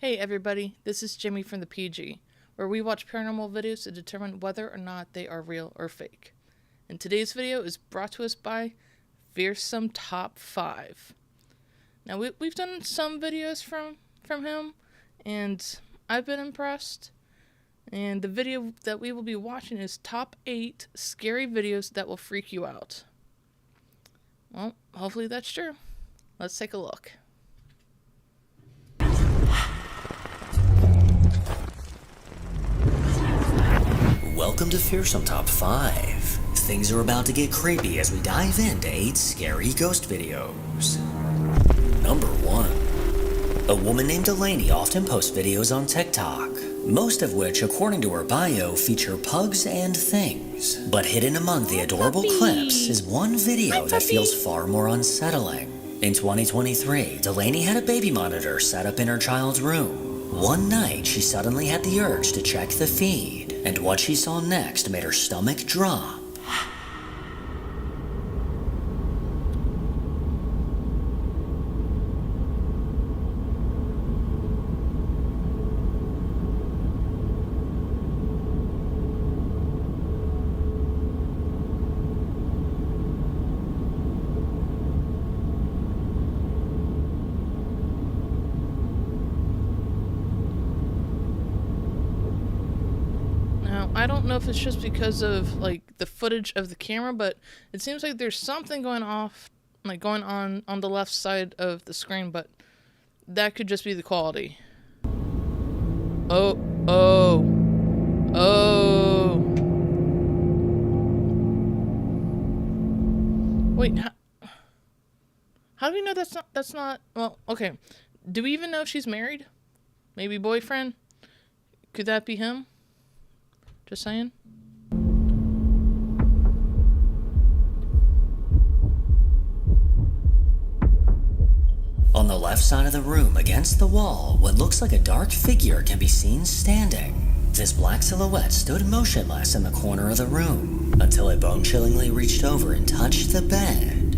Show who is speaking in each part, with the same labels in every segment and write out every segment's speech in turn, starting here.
Speaker 1: Hey everybody, this is Jimmy from the PG, where we watch paranormal videos to determine whether or not they are real or fake. And today's video is brought to us by Fearsome Top 5. Now we've done some videos from him, and I've been impressed. And the video that we will be watching is Top 8 Scary Videos That Will Freak You Out. Well, hopefully that's true. Let's take a look.
Speaker 2: Welcome to Fearsome Top 5. Things are about to get creepy as we dive into 8 scary ghost videos. Number 1. A woman named Delaney often posts videos on TikTok, most of which, according to her bio, feature pugs and things. But hidden among the adorable clips is one video that feels far more unsettling. In 2023, Delaney had a baby monitor set up in her child's room. One night, she suddenly had the urge to check the feed, and what she saw next made her stomach drop.
Speaker 1: I don't know if it's just because of like the footage of the camera, but it seems like there's something going on the left side of the screen, but that could just be the quality. Oh. Wait, how do we know that's not, well, okay. Do we even know if she's married? Maybe boyfriend? Could that be him? Just saying.
Speaker 2: On the left side of the room, against the wall, what looks like a dark figure can be seen standing. This black silhouette stood motionless in the corner of the room until it bone-chillingly reached over and touched the bed.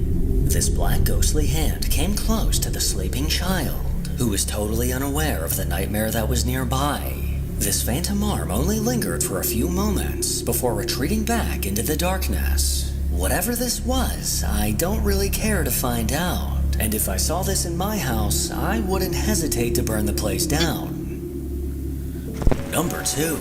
Speaker 2: This black ghostly hand came close to the sleeping child, who was totally unaware of the nightmare that was nearby. This phantom arm only lingered for a few moments before retreating back into the darkness. Whatever this was, I don't really care to find out. And if I saw this in my house, I wouldn't hesitate to burn the place down. Number 2.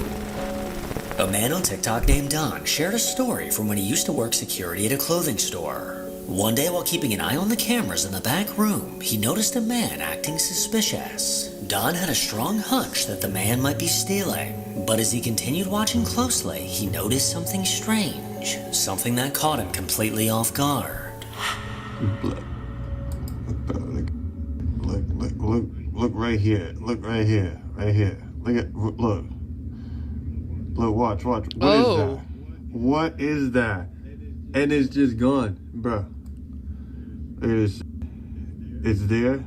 Speaker 2: A man on TikTok named Don shared a story from when he used to work security at a clothing store. One day while keeping an eye on the cameras in the back room, he noticed a man acting suspicious. Don had a strong hunch that the man might be stealing, but as he continued watching closely, he noticed something strange, something that caught him completely off guard.
Speaker 3: Look right here. Look right here. Look, watch. What is that? What is that? And it's just gone, bruh. It's there,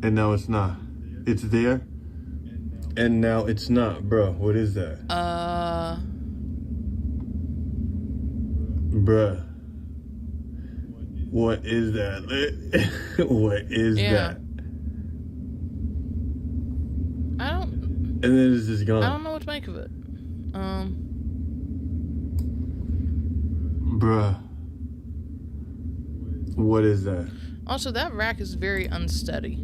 Speaker 3: and now it's not. It's there, and now it's not, bro. What is that? Bruh. What is that? What is that? And then it's just gone.
Speaker 1: I don't know what to make of it.
Speaker 3: Bruh. What is that?
Speaker 1: Also, that rack is very unsteady.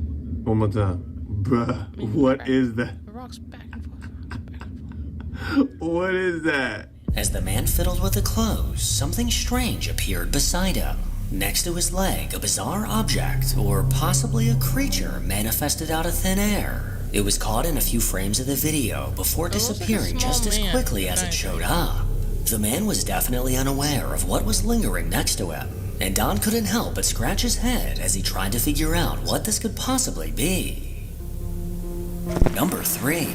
Speaker 3: One more time. Bruh, what is that?
Speaker 1: The rock's back and forth.
Speaker 3: What is that?
Speaker 2: As the man fiddled with the clothes, something strange appeared beside him. Next to his leg, a bizarre object, or possibly a creature, manifested out of thin air. It was caught in a few frames of the video before disappearing just as quickly as it showed up. The man was definitely unaware of what was lingering next to him, and Don couldn't help but scratch his head as he tried to figure out what this could possibly be. Number 3.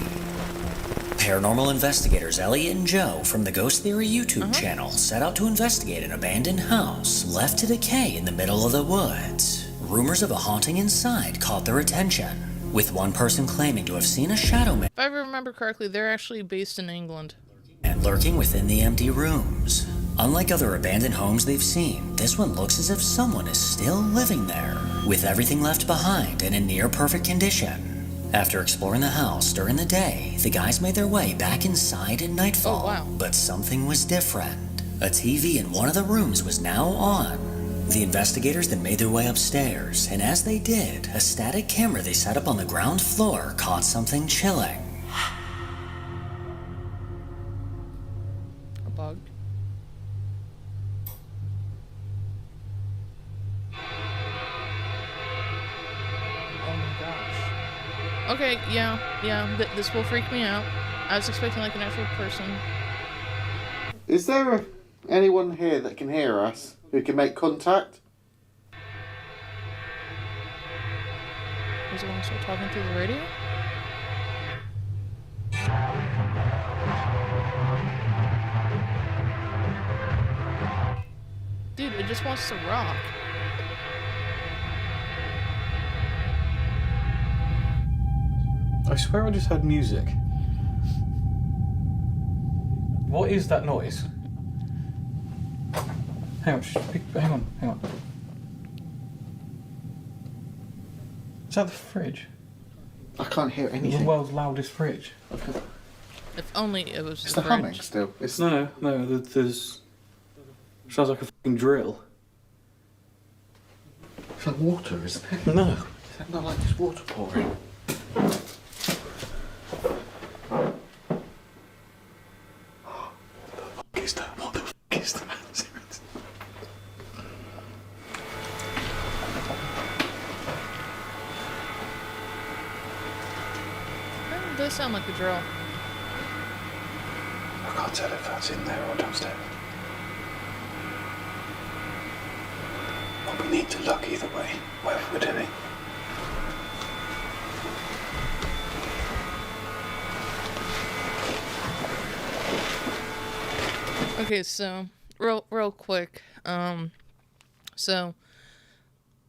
Speaker 2: Paranormal investigators Elliot and Joe from the Ghost Theory YouTube channel set out to investigate an abandoned house left to decay in the middle of the woods. Rumors of a haunting inside caught their attention, with one person claiming to have seen a shadow man.
Speaker 1: If I remember correctly, they're actually based in England.
Speaker 2: And lurking within the empty rooms. Unlike other abandoned homes they've seen, this one looks as if someone is still living there, with everything left behind in a near-perfect condition. After exploring the house during the day, the guys made their way back inside at nightfall.
Speaker 1: Oh, wow.
Speaker 2: But something was different. A TV in one of the rooms was now on. The investigators then made their way upstairs, and as they did, a static camera they set up on the ground floor caught something chilling.
Speaker 1: A bug. Oh my gosh. Okay, yeah, this will freak me out. I was expecting like an actual person.
Speaker 4: Is there anyone here that can hear us, who can make contact?
Speaker 1: Was the one still talking through the radio? Dude, it just wants to rock.
Speaker 5: I swear I just heard music. What is that noise? Hang on. Is that the fridge?
Speaker 4: I can't hear anything.
Speaker 5: The world's loudest fridge.
Speaker 1: If only it was
Speaker 4: It's
Speaker 1: the
Speaker 4: the humming
Speaker 1: fridge.
Speaker 4: still. It's
Speaker 5: No, there's... Sounds like a fucking drill.
Speaker 4: It's like water, isn't it?
Speaker 5: No.
Speaker 4: Is that not like just water pouring? What the fuck is that?
Speaker 1: That does sound like a drill.
Speaker 4: I can't tell if that's in there or downstairs. But we need to look either way, whatever we're doing.
Speaker 1: Okay, so real quick. So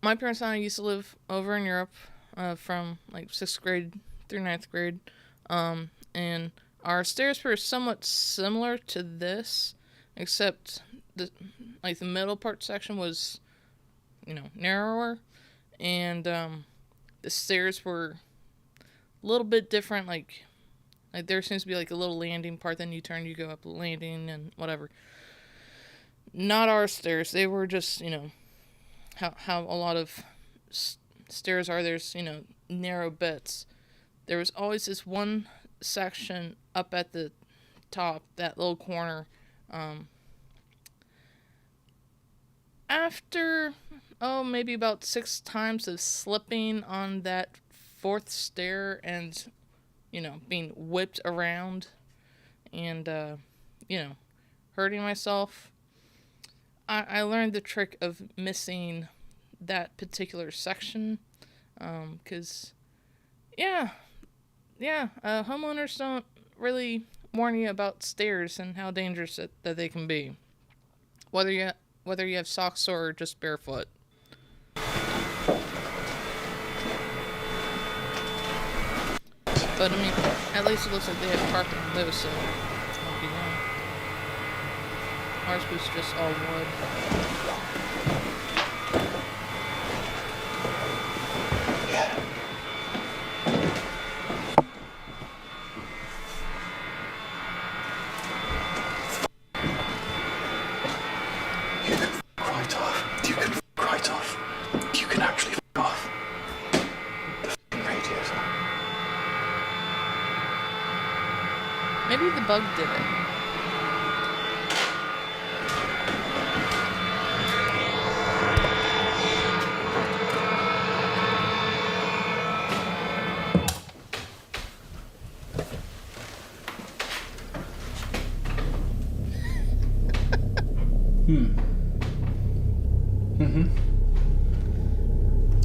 Speaker 1: my parents and I used to live over in Europe, from like 6th grade through 9th grade. And our stairs were somewhat similar to this, except the middle part section was, narrower, and the stairs were a little bit different. Like there seems to be like a little landing part, then you turn, you go up the landing and whatever. Not our stairs. They were just, how a lot of stairs are. There's, narrow bits. There was always this one section up at the top, that little corner. After, maybe about 6 times of slipping on that 4th stair and, being whipped around and, hurting myself, I learned the trick of missing that particular section, because, homeowners don't really warn you about stairs and how dangerous that they can be, whether you have socks or just barefoot. But I mean, at least it looks like they have carpet on those, so it won't be long. Ours was just all wood. Maybe the bug did it.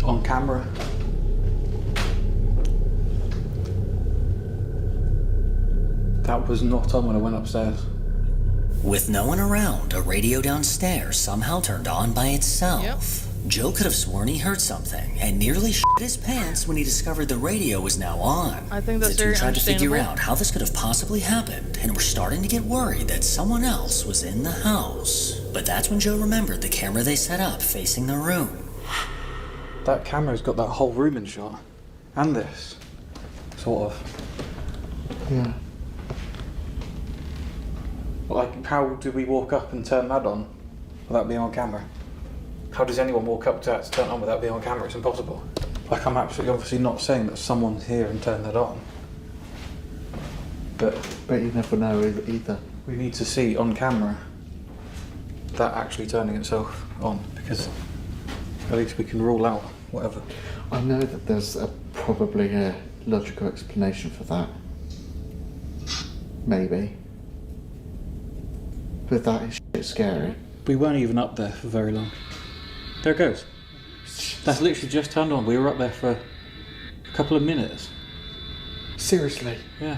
Speaker 5: On camera. That was not on when I went upstairs.
Speaker 2: With no one around, a radio downstairs somehow turned on by itself.
Speaker 1: Yep.
Speaker 2: Joe could have sworn he heard something and nearly shit his pants when he discovered the radio was now on.
Speaker 1: I think that's
Speaker 2: the
Speaker 1: very
Speaker 2: two tried to figure
Speaker 1: understandable.
Speaker 2: out how this could have possibly happened and were starting to get worried that someone else was in the house. But that's when Joe remembered the camera they set up facing the room.
Speaker 5: That camera's got that whole room in shot. And this. sort of.
Speaker 4: Yeah.
Speaker 5: Like, how do we walk up and turn that on without being on camera? How does anyone walk up to that to turn it on without being on camera? It's impossible. Like, I'm absolutely obviously not saying that someone's here and turn that on. But
Speaker 4: you never know either.
Speaker 5: we need to see on camera that actually turning itself on, because at least we can rule out whatever.
Speaker 4: I know that there's probably a logical explanation for that. Maybe. But that is shit scary.
Speaker 5: We weren't even up there for very long. There it goes. That's literally just turned on. We were up there for a couple of minutes.
Speaker 4: Seriously?
Speaker 5: Yeah.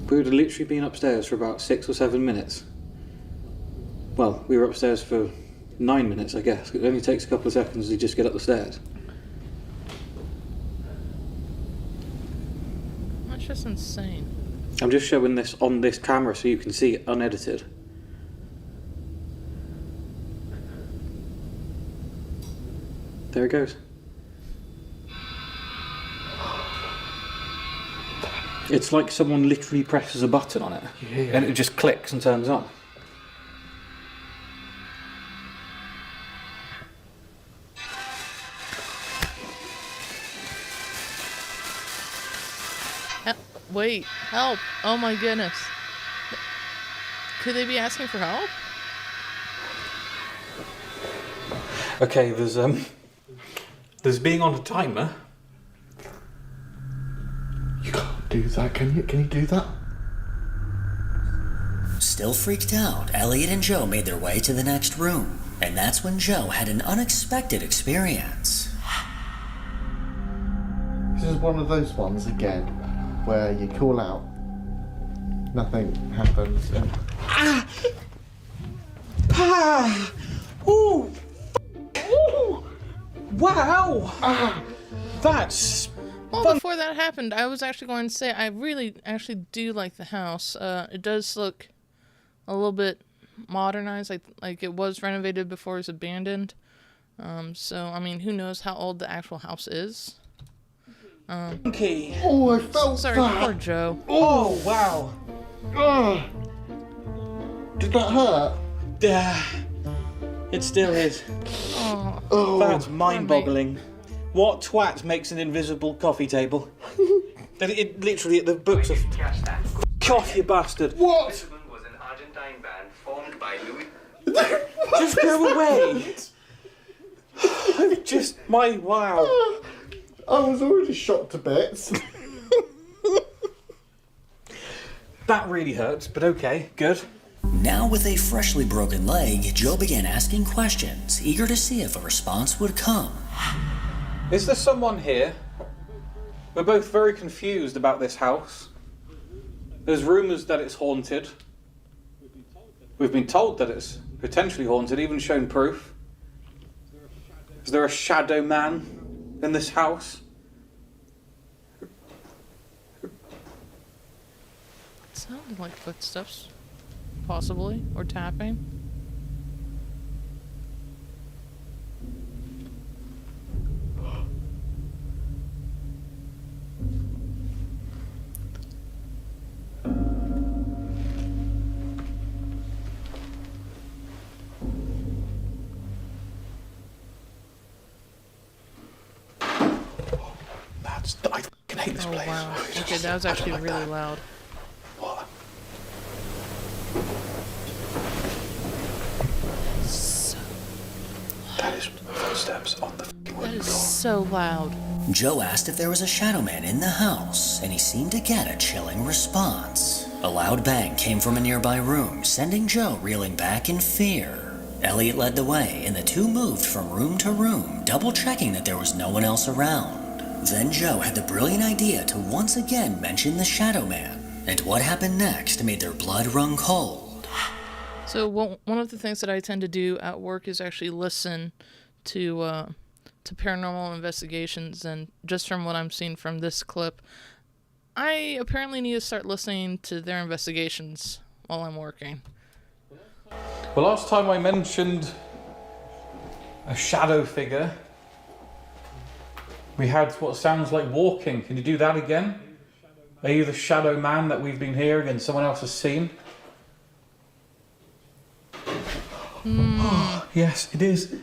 Speaker 5: We would have literally been upstairs for about 6 or 7 minutes. Well, we were upstairs for 9 minutes, I guess. It only takes a couple of seconds to just get up the stairs.
Speaker 1: That's just insane.
Speaker 5: I'm just showing this on this camera so you can see it unedited. There it goes. It's like someone literally presses a button on it, and it just clicks and turns on.
Speaker 1: Wait, help! Oh my goodness. Could they be asking for help?
Speaker 5: Okay, there's being on a timer.
Speaker 4: You can't do that, can you? Can you do that?
Speaker 2: Still freaked out, Elliot and Joe made their way to the next room, and that's when Joe had an unexpected experience.
Speaker 4: This is one of those ones again where you call out, nothing happens, and
Speaker 5: Ooh! Ooh! Wow! That's
Speaker 1: Well, before that happened, I was actually going to say I really actually do like the house. It does look a little bit modernized, like it was renovated before it was abandoned. So I mean, who knows how old the actual house is?
Speaker 5: funky.
Speaker 4: oh, I felt
Speaker 1: Sorry,
Speaker 4: that.
Speaker 1: poor Joe.
Speaker 5: Oh wow!
Speaker 4: Did that hurt?
Speaker 5: Yeah, it still is.
Speaker 1: Oh,
Speaker 4: Oh,
Speaker 5: That's mind-boggling. What twat makes an invisible coffee table? It literally, the books of cough, you bastard.
Speaker 4: what?
Speaker 6: Was an Argentine band formed by Louis.
Speaker 5: Just go away. I'm just wow.
Speaker 4: I was already shot to bits.
Speaker 5: That really hurts, but okay, good.
Speaker 2: Now with a freshly broken leg, Joe began asking questions, eager to see if a response would come.
Speaker 5: Is there someone here? We're both very confused about this house. There's rumours that it's haunted. We've been told that it's potentially haunted, even shown proof. Is there a shadow man in this house?
Speaker 1: it sounded like footsteps, possibly, or tapping.
Speaker 5: I fucking hate this
Speaker 1: Oh
Speaker 5: place.
Speaker 1: wow. Okay, that was actually really loud.
Speaker 5: What? That is footsteps on the fucking
Speaker 1: That
Speaker 5: wooden
Speaker 1: is
Speaker 5: floor.
Speaker 1: so loud.
Speaker 2: Joe asked if there was a shadow man in the house, and he seemed to get a chilling response. A loud bang came from a nearby room, sending Joe reeling back in fear. Elliot led the way, and the two moved from room to room, double-checking that there was no one else around. Then Joe had the brilliant idea to once again mention the shadow man, and what happened next made their blood run cold.
Speaker 1: So one of the things that I tend to do at work is actually listen to paranormal investigations, and just from what I'm seeing from this clip, I apparently need to start listening to their investigations while I'm working.
Speaker 5: Well, last time I mentioned a shadow figure, we had what sounds like walking. Can you do that again? Are you the shadow man that we've been hearing and someone else has seen? Oh, yes, it is.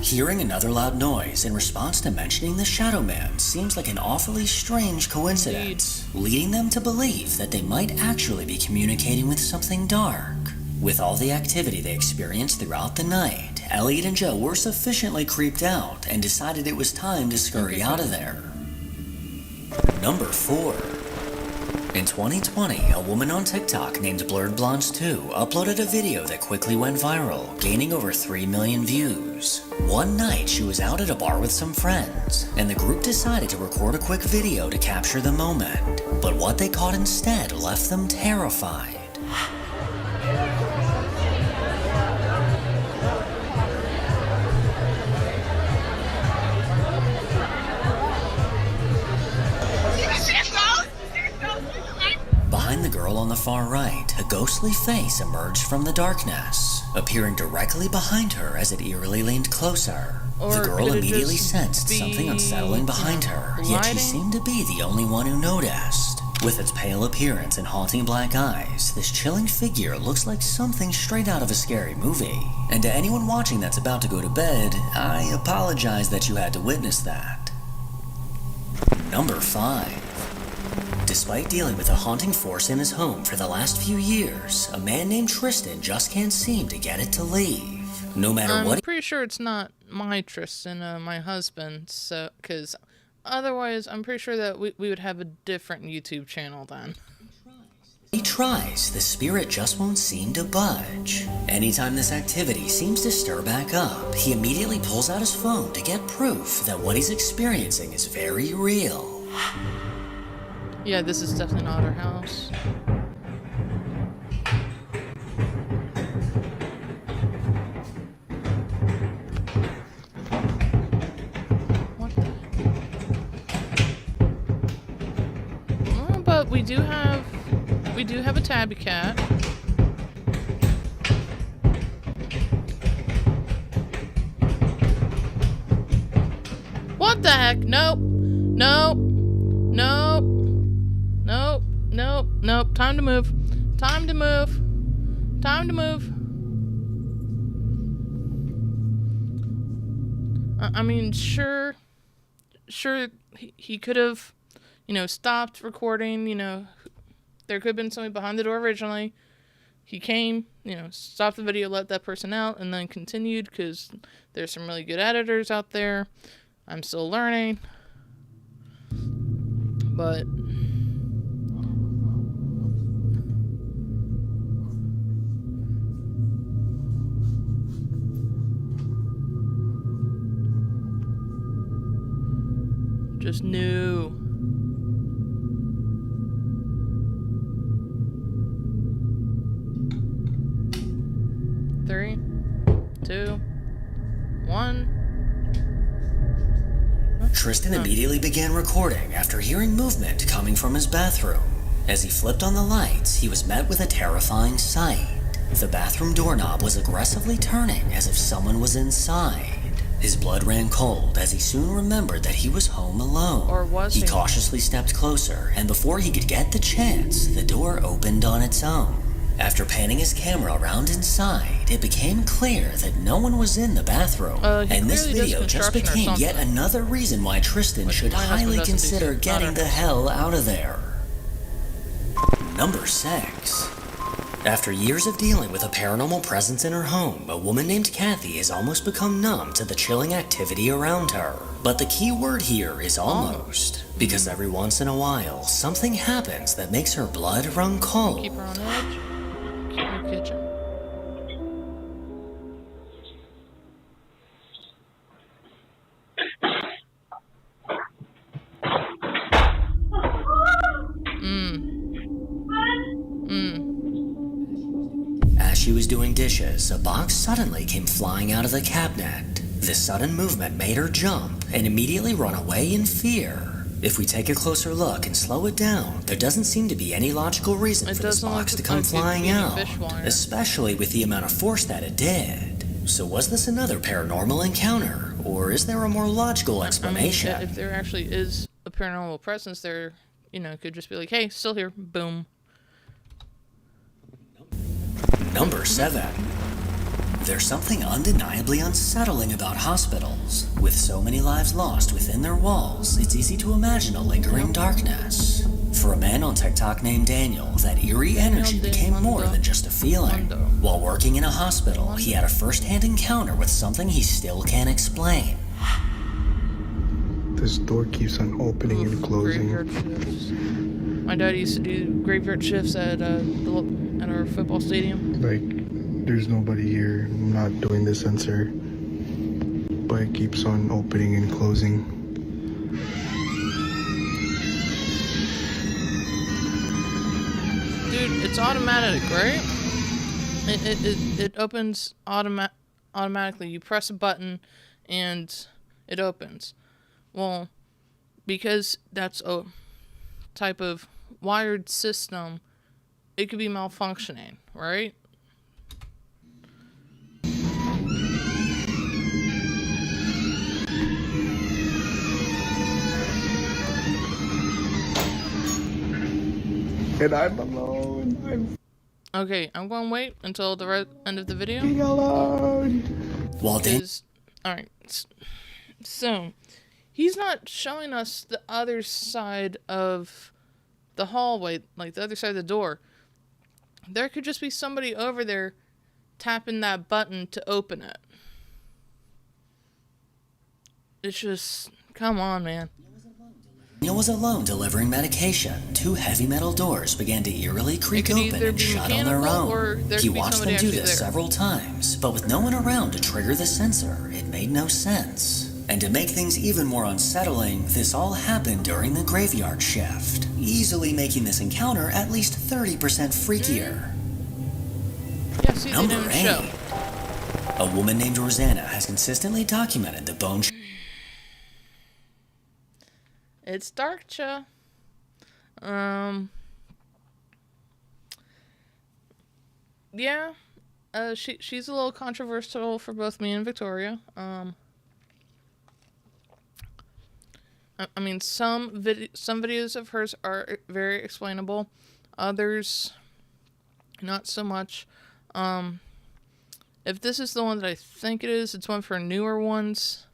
Speaker 2: Hearing another loud noise in response to mentioning the Shadow Man seems like an awfully strange coincidence, leading them to believe that they might actually be communicating with something dark. With all the activity they experienced throughout the night, Elliot and Joe were sufficiently creeped out and decided it was time to scurry out of there. Number 4. In 2020, a woman on TikTok named Blurred Blondes 2 uploaded a video that quickly went viral, gaining over 3 million views. One night, she was out at a bar with some friends, and the group decided to record a quick video to capture the moment. But what they caught instead left them terrified. Behind the girl on the far right, a ghostly face emerged from the darkness, appearing directly behind her as it eerily leaned closer. The girl immediately sensed something unsettling behind her, yet she seemed to be the only one who noticed. With its pale appearance and haunting black eyes, this chilling figure looks like something straight out of a scary movie. And to anyone watching that's about to go to bed, I apologize that you had to witness that. Number 5. Despite dealing with a haunting force in his home for the last few years, a man named Tristan just can't seem to get it to leave. No matter what.
Speaker 1: I'm pretty sure it's not my Tristan, my husband, so, because otherwise I'm pretty sure that we would have a different YouTube channel then.
Speaker 2: He tries, the spirit just won't seem to budge. Anytime this activity seems to stir back up, he immediately pulls out his phone to get proof that what he's experiencing is very real.
Speaker 1: Yeah, this is definitely not our house. What the? Oh, but we do have a tabby cat. What the heck? Nope. Nope. Nope. Nope, nope, nope. Time to move. Time to move. Time to move. I mean, sure, he could have, stopped recording, there could have been somebody behind the door originally. He came, stopped the video, let that person out, and then continued, because there's some really good editors out there. I'm still learning. But just new. Three, two, one.
Speaker 2: Tristan immediately began recording after hearing movement coming from his bathroom. As he flipped on the lights, he was met with a terrifying sight. The bathroom doorknob was aggressively turning as if someone was inside. His blood ran cold as he soon remembered that he was home alone.
Speaker 1: Or was he?
Speaker 2: He cautiously stepped closer, and before he could get the chance, the door opened on its own. After panning his camera around inside, it became clear that no one was in the bathroom. And this video just became yet another reason why Tristan should highly consider getting the hell out of there. Number 6. After years of dealing with a paranormal presence in her home, a woman named Kathy has almost become numb to the chilling activity around her. But the key word here is almost, because every once in a while, something happens that makes her blood run cold.
Speaker 1: Keep her on edge. Keep her kitchen.
Speaker 2: As she was doing dishes, a box suddenly came flying out of the cabinet. This sudden movement made her jump and immediately run away in fear. If we take a closer look and slow it down, there doesn't seem to be any logical reason for this box to come flying out, especially with the amount of force that it did. So was this another paranormal encounter, or is there a more logical explanation?
Speaker 1: I mean, if there actually is a paranormal presence there, you know, it could just be like, hey, still here, boom.
Speaker 2: Number 7. There's something undeniably unsettling about hospitals. With so many lives lost within their walls, it's easy to imagine a lingering darkness. For a man on TikTok named Daniel, that eerie energy became more than just a feeling. While working in a hospital, he had a first-hand encounter with something he still can't explain.
Speaker 7: This door keeps on opening and closing.
Speaker 1: Graveyard shifts. My dad used to do graveyard shifts at our football stadium.
Speaker 7: Like, there's nobody here. I'm not doing the sensor. But it keeps on opening and closing.
Speaker 1: Dude, it's automatic, right? It opens automatically. You press a button and it opens. Well, because that's a type of wired system, it could be malfunctioning, right?
Speaker 7: And I'm alone.
Speaker 1: Okay, I'm going to wait until the end of the video.
Speaker 7: I'm alone.
Speaker 1: Alright, so he's not showing us the other side of the hallway, like the other side of the door. There could just be somebody over there tapping that button to open it. It's just, come on, man.
Speaker 2: Daniel was alone delivering medication. 2 heavy metal doors began to eerily creak open and shut on their own. He watched them do this several times, but with no one around to trigger the sensor, it made no sense. And to make things even more unsettling, this all happened during the graveyard shift, easily making this encounter at least 30% freakier.
Speaker 1: Yeah, see,
Speaker 2: Number
Speaker 1: they didn't
Speaker 2: 8.
Speaker 1: show.
Speaker 2: A woman named Rosanna has consistently documented the bone
Speaker 1: It's dark, cha. Yeah. She's a little controversial for both me and Victoria. I mean, some videos of hers are very explainable. Others, not so much. If this is the one that I think it is, it's one for newer ones.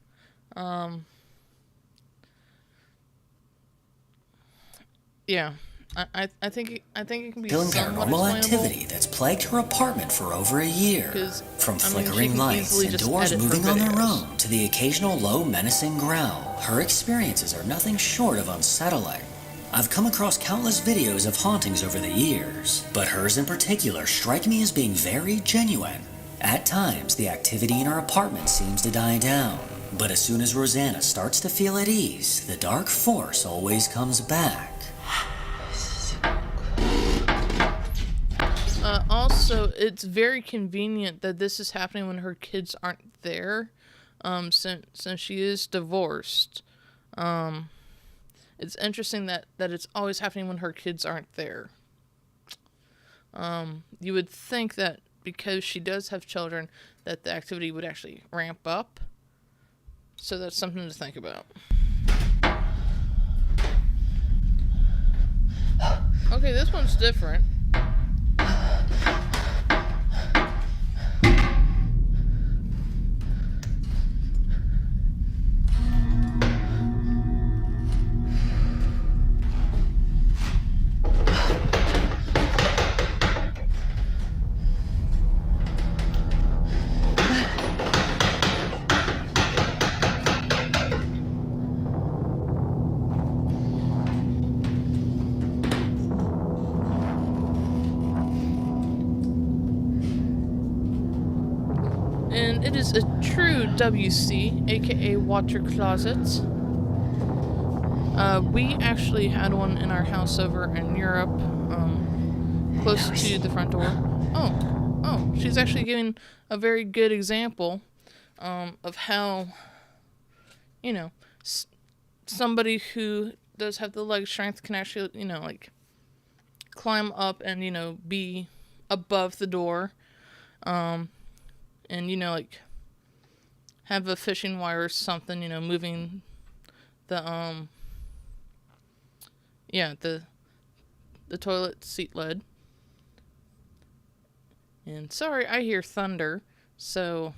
Speaker 1: Yeah, I think it can be somewhat
Speaker 2: paranormal activity that's plagued her apartment for over a year. From flickering lights and doors moving on their own to the occasional low menacing growl, her experiences are nothing short of unsettling. I've come across countless videos of hauntings over the years, but hers in particular strike me as being very genuine. At times, the activity in her apartment seems to die down, but as soon as Rosanna starts to feel at ease, the dark force always comes back.
Speaker 1: Also, it's very convenient that this is happening when her kids aren't there, since she is divorced. It's interesting that it's always happening when her kids aren't there. You would think that because she does have children, that the activity would actually ramp up. So that's something to think about. Okay, this one's different. And it is a true WC, aka water closet. We actually had one in our house over in Europe, close to the front door. Oh, she's actually giving a very good example of how, you know, somebody who does have the leg strength can actually, you know, like climb up and, you know, be above the door. And, you know, like have a fishing wire or something, you know, moving the, yeah, the toilet seat lid. And sorry, I hear thunder, so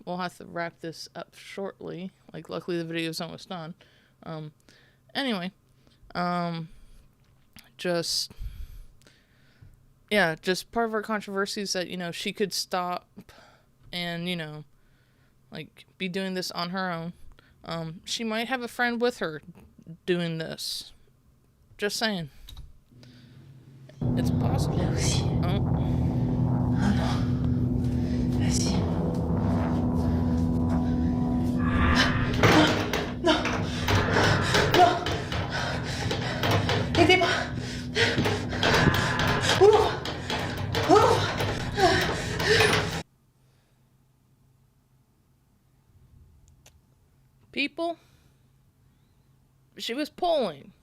Speaker 1: we'll have to wrap this up shortly. Like, luckily the video's almost done. Anyway, just part of our controversy is that, you know, she could stop and, you know, like, be doing this on her own. She might have a friend with her doing this. Just saying. It's possible. People, she was pulling.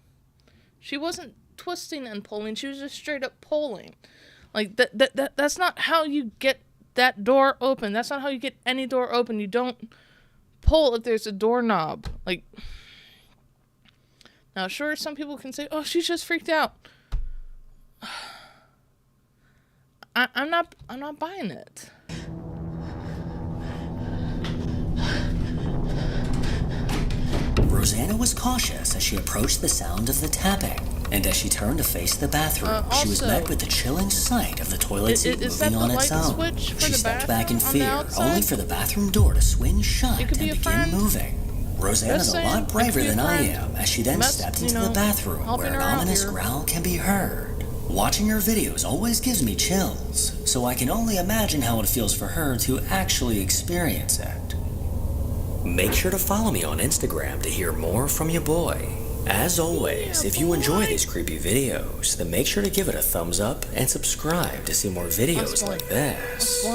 Speaker 1: She wasn't twisting and pulling. She was just straight up pulling. Like, that's not how you get that door open. That's not how you get any door open. You don't pull if there's a doorknob. Like, now, sure, some people can say, oh, she's just freaked out. I'm not buying it.
Speaker 2: Rosanna was cautious as she approached the sound of the tapping, and as she turned to face the bathroom, she was met with the chilling sight of the toilet seat moving on its own. She stepped back in fear, only for the bathroom door to swing shut and begin moving. Rosanna's a lot braver than I am, as she then stepped into the bathroom where an ominous growl can be heard. Watching her videos always gives me chills, so I can only imagine how it feels for her to actually experience it. Make sure to follow me on Instagram to hear more from your boy. As always, if you enjoy these creepy videos, then make sure to give it a thumbs up and subscribe to see more videos like this.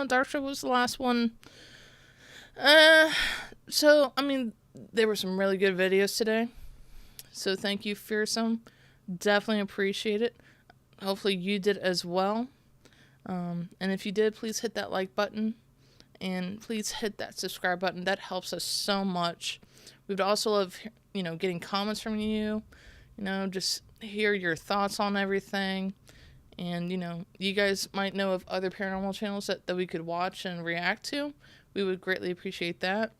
Speaker 1: Darsha was the last one. So, I mean, there were some really good videos today. So thank you, Fearsome. Definitely appreciate it. Hopefully you did as well. And if you did, please hit that like button. And please hit that subscribe button. That helps us so much. We would also love, you know, getting comments from you. You know, just hear your thoughts on everything. And, you know, you guys might know of other paranormal channels that we could watch and react to. We would greatly appreciate that.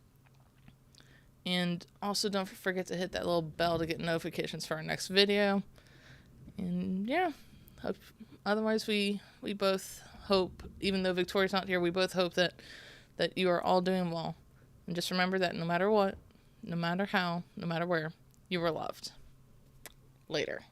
Speaker 1: And also don't forget to hit that little bell to get notifications for our next video. And yeah, otherwise we both hope, even though Victoria's not here, we both hope that you are all doing well. And just remember that no matter what, no matter how, no matter where, you are loved. Later.